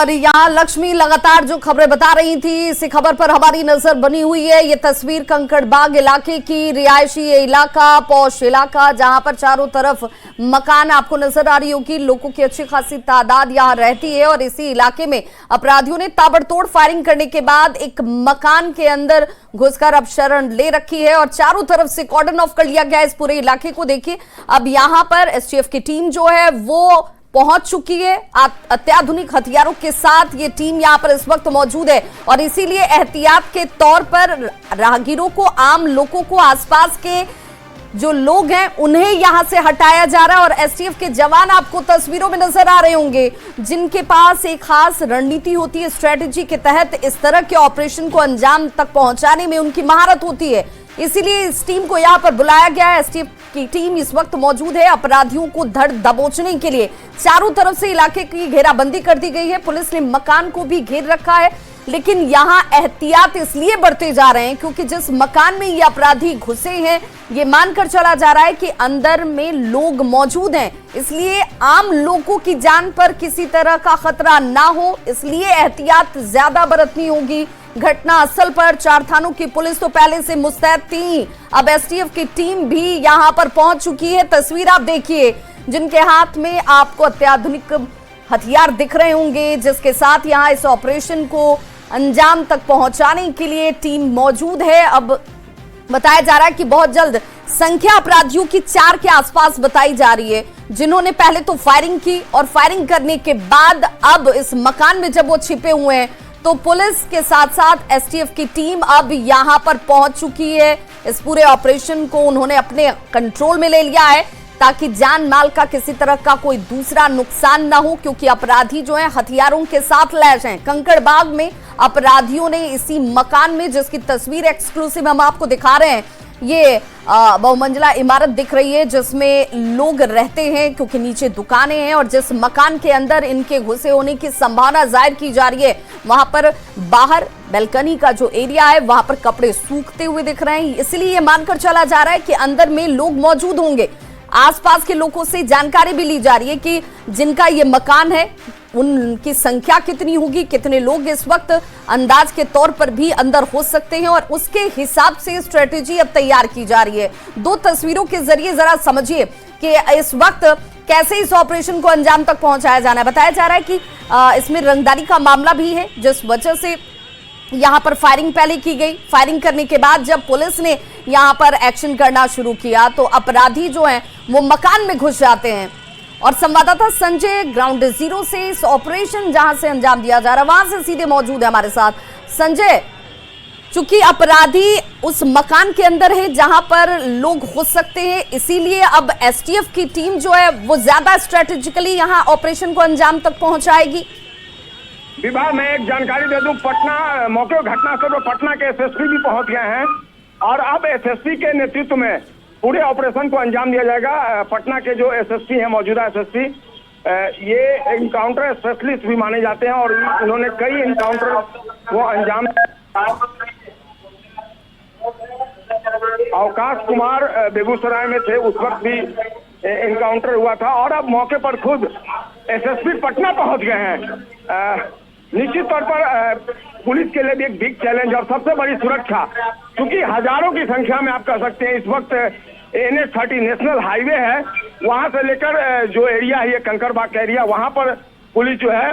और यहाँ लक्ष्मी लगातार जो खबरें बता रही थी, इसी खबर पर हमारी नजर बनी हुई है। ये तस्वीर कंकड़बाग इलाके की, रिहायशी इलाका, पौष इलाका, जहां पर चारों तरफ मकान आपको नजर आ रही होगी। लोगों की अच्छी खासी तादाद यहाँ रहती है और इसी इलाके में अपराधियों ने ताबड़तोड़ फायरिंग करने के बाद एक मकान के अंदर घुसकर अब शरण ले रखी है और चारों तरफ से कॉर्डन ऑफ कर लिया गया इस पूरे इलाके को। देखिए, अब यहाँ पर एसटीएफ की टीम जो है वो पहुंच चुकी है अत्याधुनिक हथियारों के साथ। ये टीम यहां पर इस वक्त मौजूद है और इसीलिए एहतियात के तौर पर राहगीरों को, आम लोगों को, आसपास के जो लोग हैं उन्हें यहां से हटाया जा रहा है। और एसटीएफ के जवान आपको तस्वीरों में नजर आ रहे होंगे, जिनके पास एक खास रणनीति होती है, स्ट्रेटेजी के तहत इस तरह के ऑपरेशन को अंजाम तक पहुंचाने में उनकी महारत होती है। इसीलिए इस टीम को यहां पर बुलाया गया है। एसटीएफ की टीम इस वक्त मौजूद है अपराधियों को धर दबोचने के लिए। चारों तरफ से इलाके की घेराबंदी कर दी गई है, पुलिस ने मकान को भी घेर रखा है। लेकिन यहां एहतियात इसलिए बढ़ते जा रहे हैं क्योंकि जिस मकान में ये अपराधी घुसे हैं, ये मानकर चला जा रहा है कि अंदर में लोग मौजूद हैं, इसलिए आम लोगों की जान पर किसी तरह का खतरा ना हो, इसलिए एहतियात ज्यादा बरतनी होगी। घटना स्थल पर 4 थानों की पुलिस तो पहले से मुस्तैद थी, अब एसटीएफ की टीम भी यहां पर पहुंच चुकी है। तस्वीर आप देखिए, जिनके हाथ में आपको अत्याधुनिक हथियार दिख रहे होंगे, जिसके साथ यहां इस ऑपरेशन को अंजाम तक पहुंचाने के लिए टीम मौजूद है। अब बताया जा रहा है कि बहुत जल्द संख्या अपराधियों की 4 के आसपास बताई जा रही है, जिन्होंने पहले तो फायरिंग की और फायरिंग करने के बाद अब इस मकान में जब वो छिपे हुए हैं तो पुलिस के साथ साथ एसटीएफ की टीम अब यहां पर पहुंच चुकी है। इस पूरे ऑपरेशन को उन्होंने अपने कंट्रोल में ले लिया है ताकि जान माल का किसी तरह का कोई दूसरा नुकसान ना हो, क्योंकि अपराधी जो हैं हथियारों के साथ लैस हैं। कंकड़बाग में अपराधियों ने इसी मकान में, जिसकी तस्वीर एक्सक्लूसिव हम आपको दिखा रहे हैं, ये बहुमंजिला इमारत दिख रही है जिसमें लोग रहते हैं क्योंकि नीचे दुकानें हैं, और जिस मकान के अंदर इनके घुसे होने की संभावना जाहिर की जा रही है, वहां पर बाहर बैल्कनी का जो एरिया है वहां पर कपड़े सूखते हुए दिख रहे हैं। इसलिए ये मानकर चला जा रहा है कि अंदर में लोग मौजूद होंगे। आसपास के लोगों से जानकारी भी ली जा रही है कि जिनका ये मकान है उनकी संख्या कितनी होगी, कितने लोग इस वक्त अंदाज के तौर पर भी अंदर हो सकते हैं, और उसके हिसाब से स्ट्रेटेजी अब तैयार की जा रही है। 2 तस्वीरों के जरिए जरा समझिए कि इस वक्त कैसे इस ऑपरेशन को अंजाम तक पहुंचाया जाना है। बताया जा रहा है कि इसमें रंगदारी का मामला भी है, जिस वजह से यहां पर फायरिंग पहले की गई। फायरिंग करने के बाद जब पुलिस ने यहां पर एक्शन करना शुरू किया तो अपराधी जो हैं वो मकान में घुस जाते हैं। और संवाददाता संजय ग्राउंड जीरो से इस ऑपरेशन जहां से अंजाम दिया जा रहा है वहां से सीधे मौजूद है हमारे साथ। संजय, चूंकि अपराधी उस मकान के अंदर है जहां पर लोग घुस सकते हैं, इसीलिए अब एसटीएफ की टीम जो है वो ज्यादा स्ट्रेटेजिकली यहां ऑपरेशन को अंजाम तक पहुंचाएगी। विभा, मैं एक जानकारी दे दूं, पटना मौके घटनास्थल पर पटना के एसएसपी भी पहुंच गए हैं और अब एसएसपी के नेतृत्व में पूरे ऑपरेशन को अंजाम दिया जाएगा। पटना के जो एसएसपी हैं, मौजूदा एसएसपी, ये एनकाउंटर स्पेशलिस्ट भी माने जाते हैं और उन्होंने कई एनकाउंटर वो अंजाम। अवकाश कुमार बेगूसराय में थे, उस वक्त भी एनकाउंटर हुआ था और अब मौके पर खुद एसएसपी पटना पहुंच गए हैं। निश्चित तौर पर पुलिस के लिए भी एक बिग चैलेंज और सबसे बड़ी सुरक्षा, क्योंकि हजारों की संख्या में आप कह सकते हैं इस वक्त NH-30 नेशनल हाईवे है, वहां से लेकर जो एरिया है ये कंकड़बाग का एरिया, वहां पर पुलिस जो है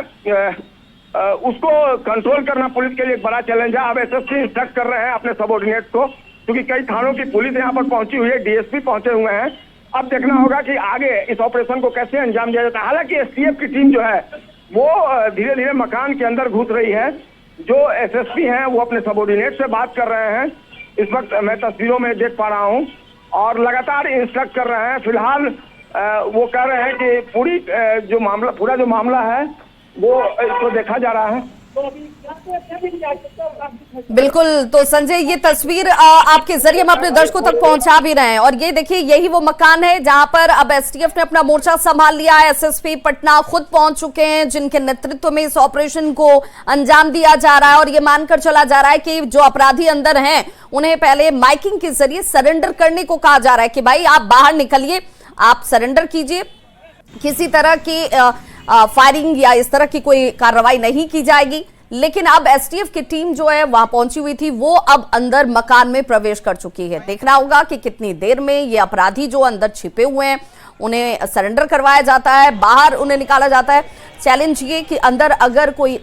उसको कंट्रोल करना पुलिस के लिए एक बड़ा चैलेंज है। अब एसएसपी इंस्ट्रक्ट कर रहे हैं अपने सबऑर्डिनेट को, क्योंकि कई थानों की पुलिस यहाँ पर पहुंची हुई है, डीएसपी पहुंचे हुए हैं। अब देखना होगा कि आगे इस ऑपरेशन को कैसे अंजाम दिया जाता है। हालांकि एसटीएफ की टीम जो है वो धीरे धीरे मकान के अंदर घुस रही है। जो एसएसपी हैं वो अपने सबऑर्डिनेट से बात कर रहे हैं, इस वक्त मैं तस्वीरों में देख पा रहा हूं, और लगातार इंस्ट्रक्ट कर रहे हैं। फिलहाल वो कह रहे हैं कि पूरा जो मामला है वो इसको देखा जा रहा है। बिल्कुल, तो संजय ये तस्वीर आपके जरिए हम अपने दर्शकों तक पहुंचा भी रहे हैं, और ये देखिए यही वो मकान है जहां पर अब एसटीएफ ने अपना मोर्चा संभाल लिया है। एसएसपी पटना खुद पहुंच चुके हैं, जिनके नेतृत्व में इस ऑपरेशन को अंजाम दिया जा रहा है, और ये मानकर चला जा रहा है कि जो अपराधी अंदर हैं उन्हें पहले माइकिंग के जरिए सरेंडर करने को कहा जा रहा है कि भाई आप बाहर निकलिए, आप सरेंडर कीजिए, किसी तरह की फायरिंग या इस तरह की कोई कार्रवाई नहीं की जाएगी। लेकिन अब एसटीएफ की टीम जो है वहां पहुंची हुई थी, वो अब अंदर मकान में प्रवेश कर चुकी है। देखना होगा कि कितनी देर में ये अपराधी जो अंदर छिपे हुए हैं उन्हें सरेंडर करवाया जाता है, बाहर उन्हें निकाला जाता है। चैलेंज ये कि अंदर अगर कोई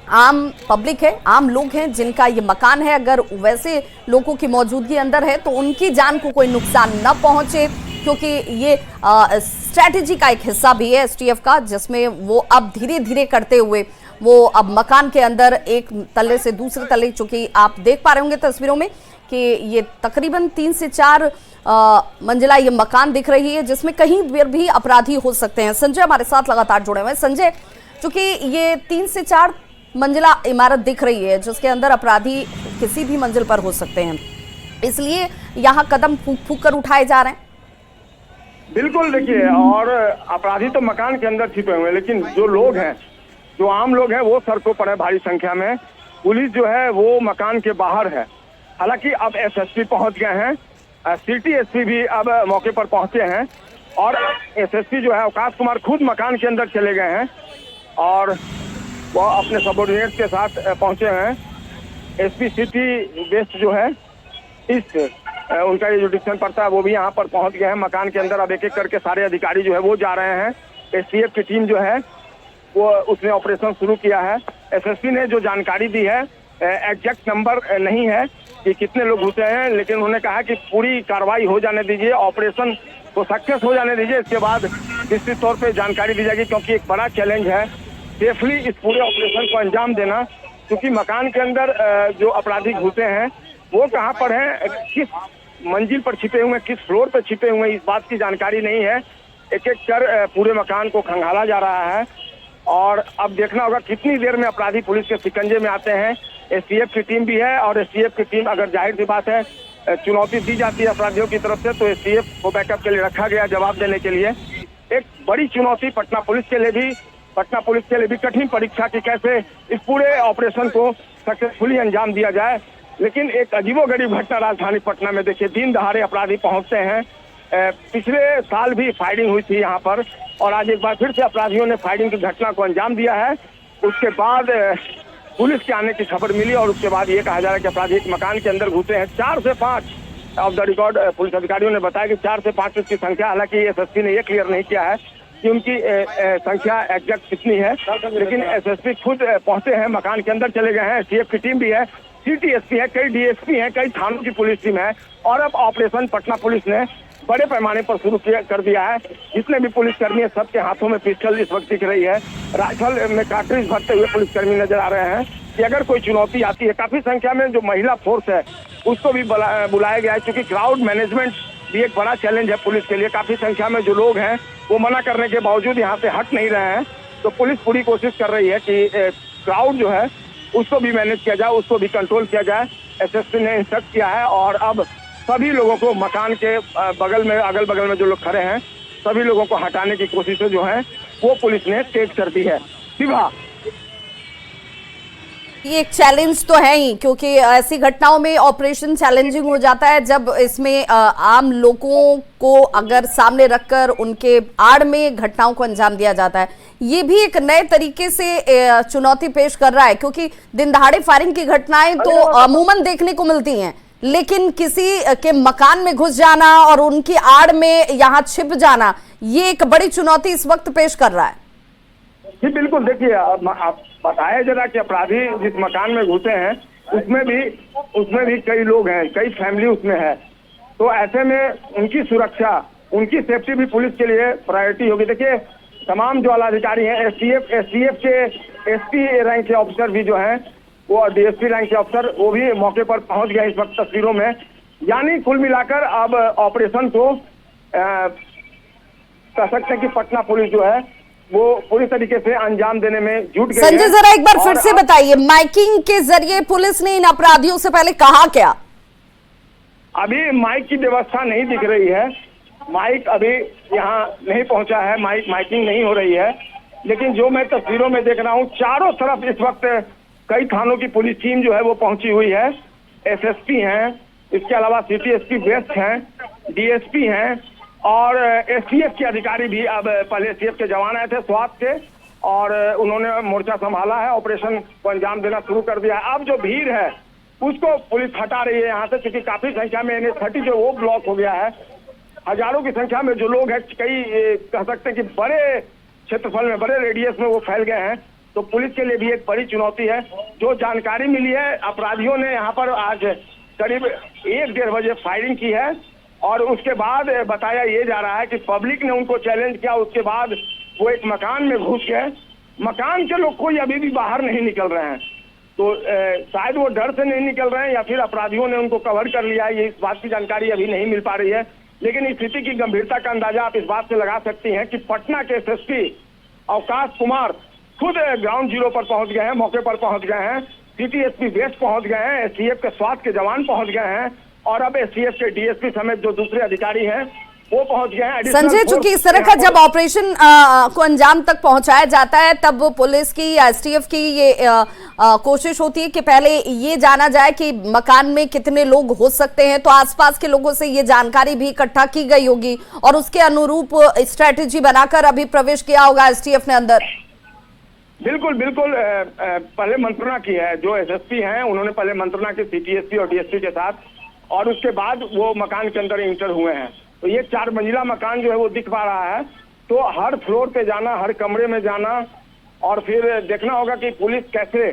आम पब्लिक है, आम लोग हैं जिनका ये मकान है, अगर वैसे लोगों की मौजूदगी अंदर है तो उनकी जान को कोई नुकसान न पहुंचे, क्योंकि ये स्ट्रैटेजी का एक हिस्सा भी है एसटीएफ का, जिसमें वो अब धीरे धीरे करते हुए वो अब मकान के अंदर एक तल्ले से दूसरे तल्ले, चूंकि आप देख पा रहे होंगे तस्वीरों में कि ये तकरीबन 3 से 4 मंजिला ये मकान दिख रही है, जिसमें कहीं भी अपराधी हो सकते हैं। संजय हमारे साथ लगातार जुड़े हुए हैं। संजय, चूंकि ये 3 से 4 मंजिला इमारत दिख रही है जिसके अंदर अपराधी किसी भी मंजिल पर हो सकते हैं, इसलिए यहाँ कदम फूंक फूंक कर उठाए जा रहे हैं। बिल्कुल, देखिए, और अपराधी तो मकान के अंदर छिपे हुए हैं, लेकिन जो लोग हैं, जो आम लोग हैं, वो सड़कों पर है भारी संख्या में। पुलिस जो है वो मकान के बाहर है। हालांकि अब एसएसपी पहुंच गए हैं, सिटी एसपी भी अब मौके पर पहुंचे हैं, और एसएसपी जो है अवकाश कुमार खुद मकान के अंदर चले गए हैं और वो अपने सबऑर्डिनेट के साथ पहुंचे हैं। एसपी सिटी वेस्ट जो है ईस्ट, उनका ये जो डिवीजन पड़ता है, वो भी यहाँ पर पहुंच गए हैं मकान के अंदर। अब एक एक करके सारे अधिकारी जो है वो जा रहे हैं। एसटीएफ की टीम जो है वो उसने ऑपरेशन शुरू किया है। एसएसपी ने जो जानकारी दी है, एग्जैक्ट नंबर नहीं है कि कितने लोग घुसे हैं, लेकिन उन्होंने कहा कि पूरी कार्रवाई हो जाने दीजिए, ऑपरेशन को सक्सेस हो जाने दीजिए, इसके बाद निश्चित तौर पे जानकारी दी जाएगी, क्योंकि एक बड़ा चैलेंज है सेफली इस पूरे ऑपरेशन को अंजाम देना। क्योंकि मकान के अंदर जो अपराधी घुसे हैं वो कहाँ पर हैं, किस मंजिल पर छिपे हुए हैं, किस फ्लोर पर छिपे हुए हैं, इस बात की जानकारी नहीं है। एक एक कर पूरे मकान को खंगाला जा रहा है, और अब देखना होगा कितनी देर में अपराधी पुलिस के शिकंजे में आते हैं। एसटीएफ की टीम भी है, और एसटीएफ की टीम, अगर जाहिर सी बात है चुनौती दी जाती है अपराधियों की तरफ से, तो एसटीएफ को बैकअप के लिए रखा गया जवाब देने के लिए। एक बड़ी चुनौती पटना पुलिस के लिए भी कठिन परीक्षा की कैसे इस पूरे ऑपरेशन को सक्सेसफुली अंजाम दिया जाए। लेकिन एक अजीबोगरीब घटना राजधानी पटना में, देखिए, दिन दहाड़े अपराधी पहुंचते हैं। पिछले साल भी फायरिंग हुई थी यहाँ पर, और आज एक बार फिर से अपराधियों ने फायरिंग की घटना को अंजाम दिया है। उसके बाद पुलिस के आने की खबर मिली, और उसके बाद ये कहा जा रहा है कि अपराधी एक मकान के अंदर घुसे हैं। 4 से 5 ऑफ द रिकॉर्ड पुलिस अधिकारियों ने बताया कि 4 से 5 इसकी संख्या। हालांकि एसएसपी ने ये क्लियर नहीं किया है कि उनकी संख्या एग्जैक्ट कितनी है, लेकिन एसएसपी खुद पहुंचे हैं, मकान के अंदर चले गए हैं। एसटीएफ की टीम भी है, सिटी एसपी है, कई डीएसपी हैं, कई थानों की पुलिस टीम है, और अब ऑपरेशन पटना पुलिस ने बड़े पैमाने पर शुरू कर दिया है। जितने भी पुलिसकर्मी हैं, सबके हाथों में पिस्टल इस वक्त दिख रही है, राइफल में कार्ट्रिज भरते हुए पुलिसकर्मी नजर आ रहे हैं कि अगर कोई चुनौती आती है। काफी संख्या में जो महिला फोर्स है उसको भी बुलाया गया है, क्योंकि क्राउड मैनेजमेंट भी एक बड़ा चैलेंज है पुलिस के लिए। काफी संख्या में जो लोग हैं वो मना करने के बावजूद यहाँ से हट नहीं रहे हैं, तो पुलिस पूरी कोशिश कर रही है कि क्राउड जो है उसको भी मैनेज किया जाए, उसको भी कंट्रोल किया जाए। एसएसपी ने इंस्ट्रक्ट किया है, और अब सभी लोगों को मकान के बगल में, अगल बगल में जो लोग खड़े हैं, सभी लोगों को हटाने की कोशिशें जो हैं वो पुलिस ने तेज कर दी है। शिवा, ये एक चैलेंज तो है ही, क्योंकि ऐसी घटनाओं में ऑपरेशन चैलेंजिंग हो जाता है जब इसमें आम लोगों को अगर सामने रखकर उनके आड़ में घटनाओं को अंजाम दिया जाता है। ये भी एक नए तरीके से चुनौती पेश कर रहा है, क्योंकि दिन दहाड़े फायरिंग की घटनाएं तो अमूमन देखने को मिलती हैं, लेकिन किसी के मकान में घुस जाना और उनकी आड़ में यहाँ छिप जाना, ये एक बड़ी चुनौती इस वक्त पेश कर रहा है। जी बिल्कुल, देखिए, आप बताया जरा कि अपराधी जिस मकान में घुसे हैं उसमें भी कई लोग हैं, कई फैमिली उसमें है, तो ऐसे में उनकी सुरक्षा, उनकी सेफ्टी भी पुलिस के लिए प्रायोरिटी होगी। देखिए, तमाम जो आलाधिकारी हैं, एसटीएफ के एसपी रैंक के ऑफिसर भी जो हैं, वो डीएसपी रैंक के अफसर, वो भी मौके पर पहुंच गए इस वक्त तस्वीरों में। यानी कुल मिलाकर अब ऑपरेशन को कह सकते हैं कि पटना पुलिस जो है वो पूरी तरीके से अंजाम देने में जुट गई है। संजय, जरा एक बार फिर से बताइए, माइकिंग के जरिए पुलिस ने इन अपराधियों से पहले कहा क्या? अभी माइक की व्यवस्था नहीं दिख रही है, माइक अभी यहाँ नहीं पहुंचा है, माइकिंग नहीं हो रही है। लेकिन जो मैं तस्वीरों में देख रहा हूँ, चारों तरफ इस वक्त कई थानों की पुलिस टीम जो है वो पहुंची हुई है। एसएसपी हैं, इसके अलावा सिटी एसपी वेस्ट हैं, डीएसपी हैं, और एसटीएफ के अधिकारी भी, अब पहले एसटीएफ के जवान आए थे स्वात के, और उन्होंने मोर्चा संभाला है, ऑपरेशन को अंजाम देना शुरू कर दिया है। अब जो भीड़ है उसको पुलिस हटा रही है यहाँ से, क्योंकि काफी संख्या में NH-30 जो वो ब्लॉक हो गया है। हजारों की संख्या में जो लोग हैं, कई कह सकते हैं कि बड़े क्षेत्रफल में, बड़े रेडियस में वो फैल गए हैं। तो पुलिस के लिए भी एक बड़ी चुनौती है। जो जानकारी मिली है, अपराधियों ने यहाँ पर आज करीब 1-1.5 बजे फायरिंग की है, और उसके बाद बताया ये जा रहा है कि पब्लिक ने उनको चैलेंज किया। उसके बाद वो एक मकान में घुस गए। मकान के लोग कोई अभी भी बाहर नहीं निकल रहे हैं, तो शायद वो डर से नहीं निकल रहे हैं या फिर अपराधियों ने उनको कवर कर लिया है। ये इस बात की जानकारी अभी नहीं मिल पा रही है, लेकिन स्थिति की गंभीरता का अंदाजा आप इस बात से लगा सकती हैं कि पटना के एसएसपी अवकाश कुमार खुद ग्राउंड जीरो पर पहुंच गए हैं, मौके पर पहुंच गए हैं। सिटी एसपी वेस्ट पहुंच गए हैं, एसटीएफ के स्वात के जवान पहुंच गए हैं, और अब एसटीएफ के डीएसपी समेत जो दूसरे अधिकारी हैं वो पहुंच गए हैं। संजय, चूंकि इस तरह का जब ऑपरेशन को अंजाम तक पहुंचाया जाता है, तब पुलिस की या एसटीएफ की ये कोशिश होती है कि पहले ये जाना जाए कि मकान में कितने लोग हो सकते हैं, तो आसपास के लोगों से ये जानकारी भी इकट्ठा की गई होगी और उसके अनुरूप स्ट्रेटेजी बनाकर अभी प्रवेश किया होगा एसटीएफ ने अंदर। बिल्कुल बिल्कुल, पहले मंत्रणा की है। जो एसएसपी हैं उन्होंने पहले मंत्रणा की सीटीएसपी और डीएसपी के साथ, और उसके बाद वो मकान के अंदर इंटर हुए हैं। तो ये 4 मंजिला मकान जो है वो दिख पा रहा है। तो हर फ्लोर पे जाना, हर कमरे में जाना, और फिर देखना होगा कि पुलिस कैसे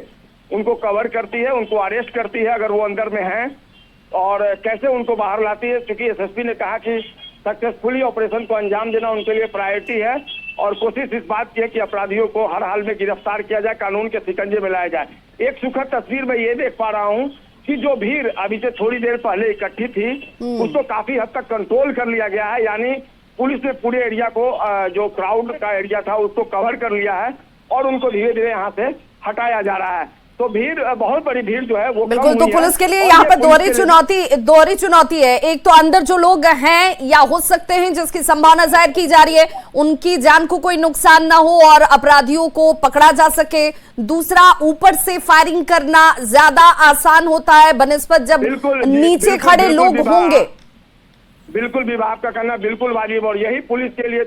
उनको कवर करती है, उनको अरेस्ट करती है अगर वो अंदर में हैं, और कैसे उनको बाहर लाती है। क्योंकि एसएसपी ने कहा कि सक्सेसफुली ऑपरेशन को अंजाम देना उनके लिए प्रायोरिटी है, और कोशिश इस बात की है कि अपराधियों को हर हाल में गिरफ्तार किया जाए, कानून के शिकंजे में लाया जाए। एक सुखद तस्वीर मैं ये देख पा रहा हूँ कि जो भीड़ अभी से थोड़ी देर पहले इकट्ठी थी उसको काफी हद तक कंट्रोल कर लिया गया है। यानी पुलिस ने पूरे एरिया को, जो क्राउड का एरिया था उसको कवर कर लिया है, और उनको धीरे धीरे यहाँ से हटाया जा रहा है। तो भीड़, बहुत बड़ी भीड़ जो है वो बिल्कुल, तो पुलिस के लिए यहाँ पर दोहरी चुनौती है। एक तो अंदर जो लोग हैं या हो सकते हैं जिसकी संभावना जाहिर की जा रही है उनकी जान को कोई नुकसान ना हो और अपराधियों को पकड़ा जा सके। दूसरा, ऊपर से फायरिंग करना ज्यादा आसान होता है बनिस्बत जब नीचे खड़े लोग होंगे। बिल्कुल भी आपका कहना बिल्कुल वाजिब, और यही पुलिस के लिए